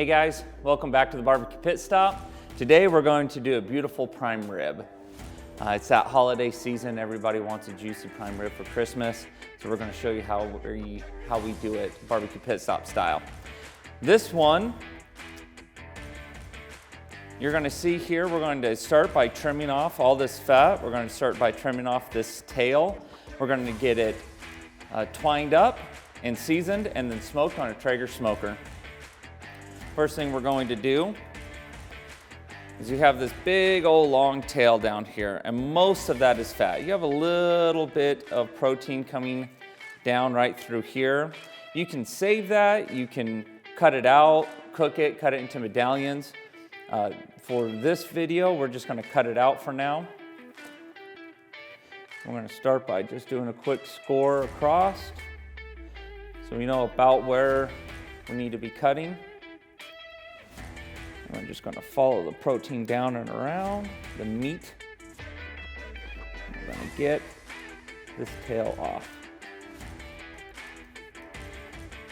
Hey guys, welcome back to the barbecue pit stop. Today we're going to do a beautiful prime rib. It's that holiday season. Everybody wants a juicy prime rib for Christmas. So we're going to show you how we do it barbecue pit stop style. This one, you're going to see here, we're going to start by trimming off all this fat. We're going to start by trimming off this tail. We're going to get it twined up and seasoned and then smoked on a Traeger smoker. First thing we're going to do is you have this big old long tail down here, and most of that is fat. You have a little bit of protein coming down right through here. You can save that, you can cut it out, cook it, cut it into medallions. For this video, we're just gonna cut it out for now. We're gonna start by just doing a quick score across so we know about where we need to be cutting. We're just going to follow the protein down and around the meat. We're going to get this tail off.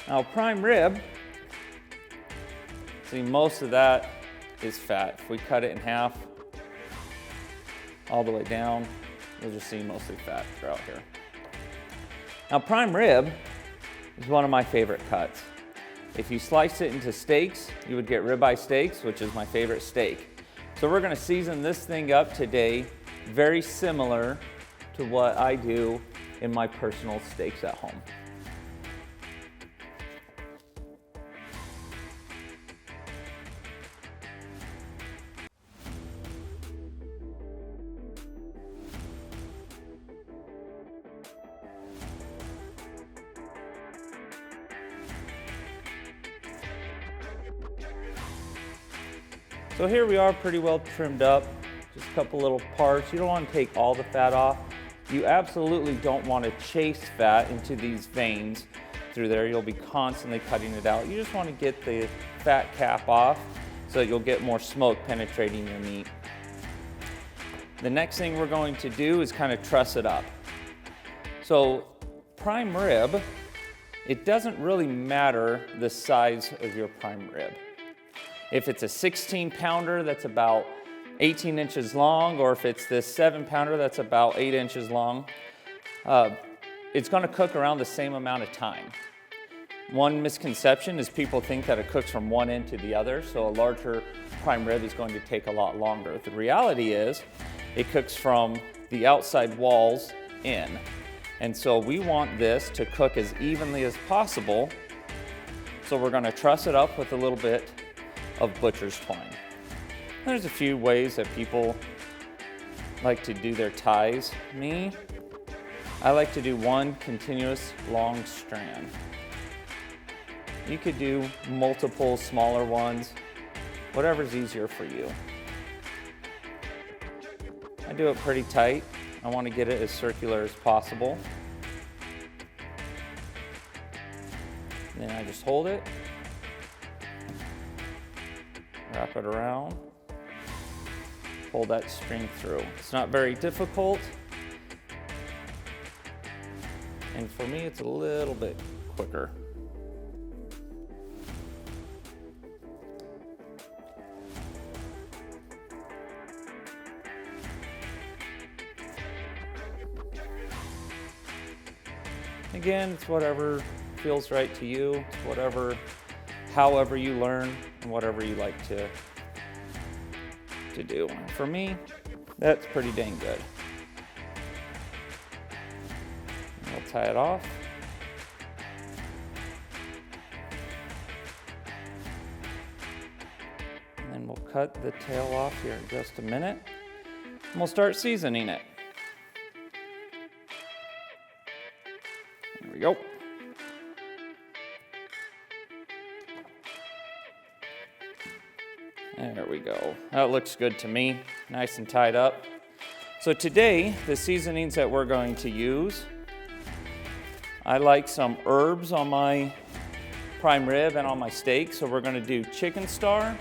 Now, prime rib, see, most of that is fat. If we cut it in half all the way down, you'll just see mostly fat throughout here. Now, prime rib is one of my favorite cuts. If you slice it into steaks, you would get ribeye steaks, which is my favorite steak. So we're gonna season this thing up today, very similar to what I do in my personal steaks at home. So here we are, pretty well trimmed up, just a couple little parts. You don't want to take all the fat off. You absolutely don't want to chase fat into these veins through there. You'll be constantly cutting it out. You just want to get the fat cap off so that you'll get more smoke penetrating your meat. The next thing we're going to do is kind of truss it up. So prime rib, it doesn't really matter the size of your prime rib. If it's a 16-pounder that's about 18 inches long, or if it's this 7-pounder that's about 8 inches long, it's gonna cook around the same amount of time. One misconception is people think that it cooks from one end to the other, so a larger prime rib is going to take a lot longer. The reality is, it cooks from the outside walls in. And so we want this to cook as evenly as possible, so we're gonna truss it up with a little bit of butcher's twine. There's a few ways that people like to do their ties. Me, I like to do one continuous long strand. You could do multiple smaller ones, whatever's easier for you. I do it pretty tight. I want to get it as circular as possible. Then I just hold it, wrap it around, pull that string through. It's not very difficult, and for me it's a little bit quicker. Again, it's whatever feels right to you, it's however you learn and whatever you like to do. And for me, that's pretty dang good. We'll tie it off. And then we'll cut the tail off here in just a minute. And we'll start seasoning it. There we go. There we go. That looks good to me, nice and tied up. So today, the seasonings that we're going to use, I like some herbs on my prime rib and on my steak. So we're gonna do chicken star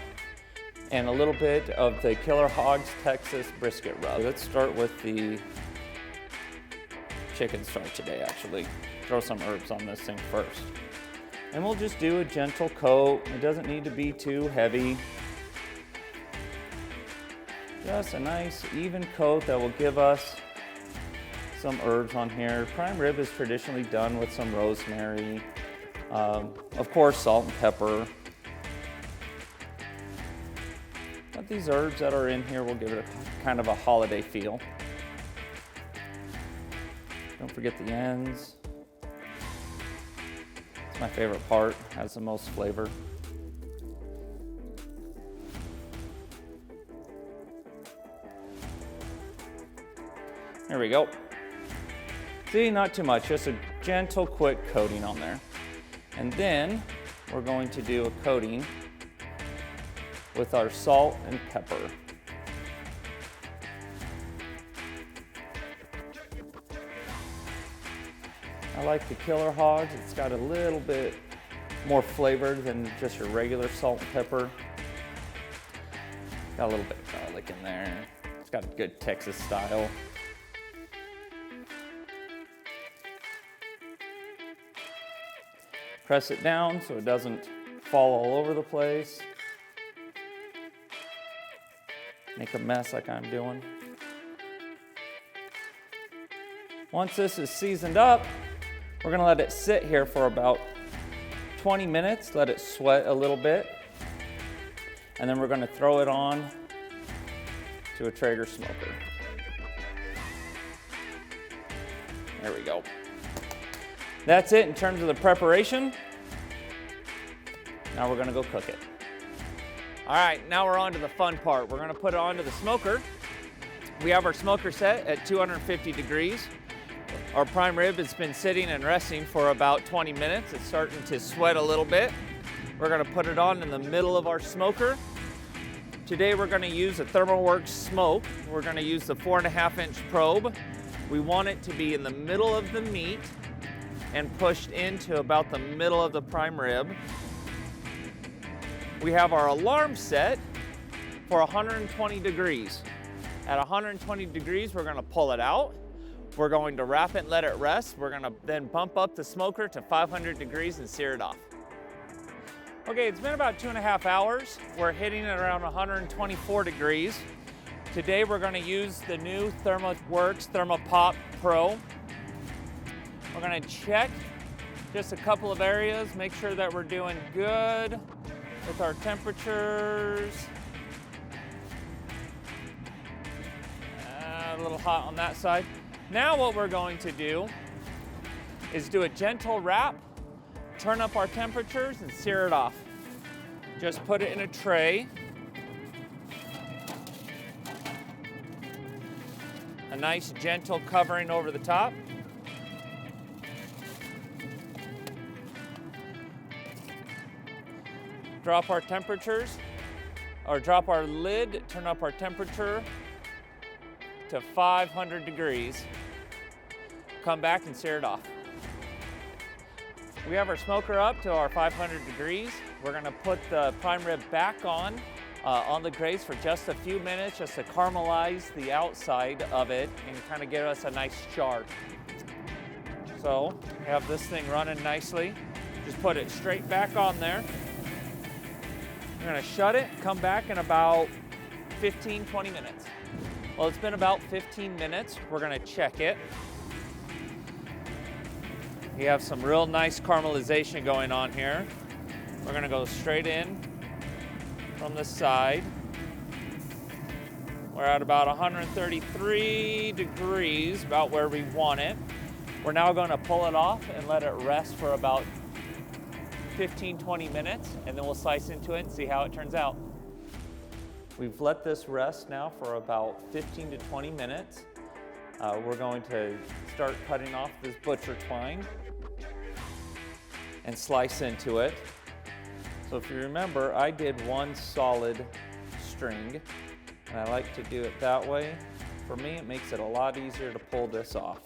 and a little bit of the Killer Hogs Texas brisket rub. Let's start with the chicken star today, actually. Throw some herbs on this thing first. And we'll just do a gentle coat. It doesn't need to be too heavy. Just a nice even coat that will give us some herbs on here. Prime rib is traditionally done with some rosemary, of course salt and pepper. But these herbs that are in here will give it a kind of a holiday feel. Don't forget the ends. It's my favorite part, has the most flavor. There we go. See, not too much, just a gentle, quick coating on there. And then we're going to do a coating with our salt and pepper. I like the Killer Hogs. It's got a little bit more flavor than just your regular salt and pepper. Got a little bit of garlic in there. It's got a good Texas style. Press it down so it doesn't fall all over the place. Make a mess like I'm doing. Once this is seasoned up, we're gonna let it sit here for about 20 minutes, let it sweat a little bit, and then we're gonna throw it on to a Traeger smoker. There we go. That's it in terms of the preparation. Now we're gonna go cook it. All right, now we're on to the fun part. We're gonna put it onto the smoker. We have our smoker set at 250 degrees. Our prime rib has been sitting and resting for about 20 minutes. It's starting to sweat a little bit. We're gonna put it on in the middle of our smoker. Today we're gonna use a ThermoWorks smoke. We're gonna use the 4.5-inch probe. We want it to be in the middle of the meat and pushed into about the middle of the prime rib. We have our alarm set for 120 degrees. At 120 degrees, we're gonna pull it out. We're going to wrap it and let it rest. We're gonna then bump up the smoker to 500 degrees and sear it off. Okay, it's been about 2.5 hours. We're hitting it around 124 degrees. Today, we're gonna use the new ThermoWorks ThermoPop Pro. We're gonna check just a couple of areas, make sure that we're doing good with our temperatures. A little hot on that side. Now what we're going to do is do a gentle wrap, turn up our temperatures and sear it off. Just put it in a tray. A nice gentle covering over the top. Drop our temperatures, or drop our lid, turn up our temperature to 500 degrees. Come back and sear it off. We have our smoker up to our 500 degrees. We're gonna put the prime rib back on the graze for just a few minutes, just to caramelize the outside of it and kind of give us a nice char. So, we have this thing running nicely. Just put it straight back on there. We're gonna shut it, come back in about 15, 20 minutes. Well, it's been about 15 minutes. We're gonna check it. You have some real nice caramelization going on here. We're gonna go straight in from the side. We're at about 133 degrees, about where we want it. We're now gonna pull it off and let it rest for about 15, 20 minutes, and then we'll slice into it and see how it turns out. We've let this rest now for about 15 to 20 minutes. We're going to start cutting off this butcher twine and slice into it. So if you remember, I did one solid string, and I like to do it that way. For me, it makes it a lot easier to pull this off.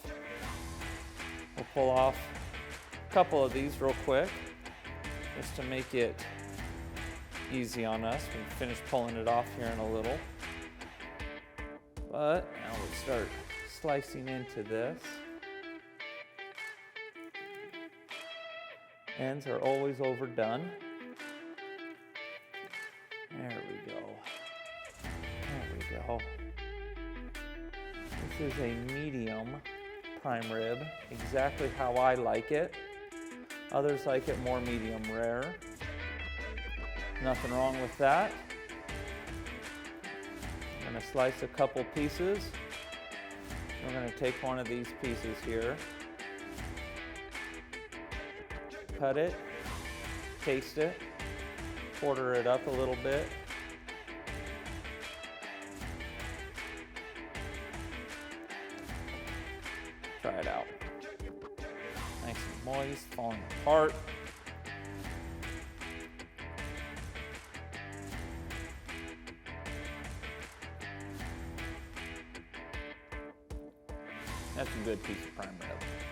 We'll pull off a couple of these real quick, just to make it easy on us. We can finish pulling it off here in a little. But now we'll start slicing into this. Ends are always overdone. There we go. There we go. This is a medium prime rib, exactly how I like it. Others like it more medium rare. Nothing wrong with that. I'm going to slice a couple pieces. We're going to take one of these pieces here, cut it, taste it, quarter it up a little bit. Try it out. Nice and moist, falling apart. That's a good piece of prime rib.